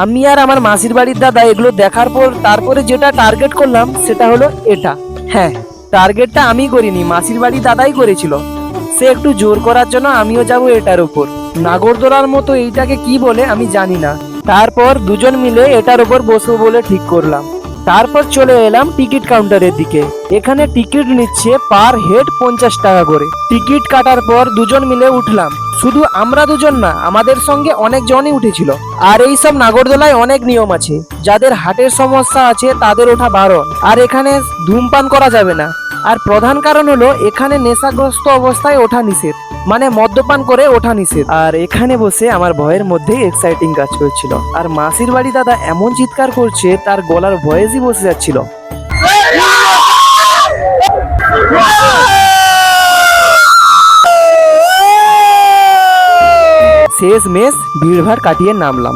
আমি আর আমার মাসির বাড়ির দাদা এগুলো দেখার পর তারপরে যেটা টার্গেট করলাম সেটা হলো এটা। হ্যাঁ, টার্গেটটা আমি করিনি, মাসির বাড়ির দাদাই করেছিল। সে একটু জোর করার জন্য আমিও যাব এটার উপর। নাগরদোলার মতো এইটাকে কি বলে আমি জানি না। তারপর দুজন মিলে এটার উপর বসবো বলে ঠিক করলাম। তারপর চলে এলাম টিকিট কাউন্টারের দিকে। এখানে টিকিট নিচ্ছে পার হেড 50 টাকা করে। টিকিট কাটার পর দুজন মিলে উঠলাম। শুধু আমরা দুজন না, আমাদের সঙ্গে অনেকজনই উঠেছিল। আর এই সব নাগরদোলায় অনেক নিয়ম আছে। যাদের হার্টের সমস্যা আছে তাদের ওঠা বারণ। আর এখানে ধূমপান করা যাবে না। আর প্রধান কারণ হলো এখানে নেশাগ্রস্ত অবস্থায় ওঠা নিষেধ, মানে মদ্যপান করে ওঠা নিষেধ। আর এখানে বসে আমার ভয়ের মধ্যেই এক্সাইটিং কাজ করছিল। আর মাসির বাড়ি দাদা এমন চিৎকার করছে তার গলার ভয়েসই বসে যাচ্ছিল। শেষ মেশ ভিড়ভাড় কাটিয়ে নামলাম।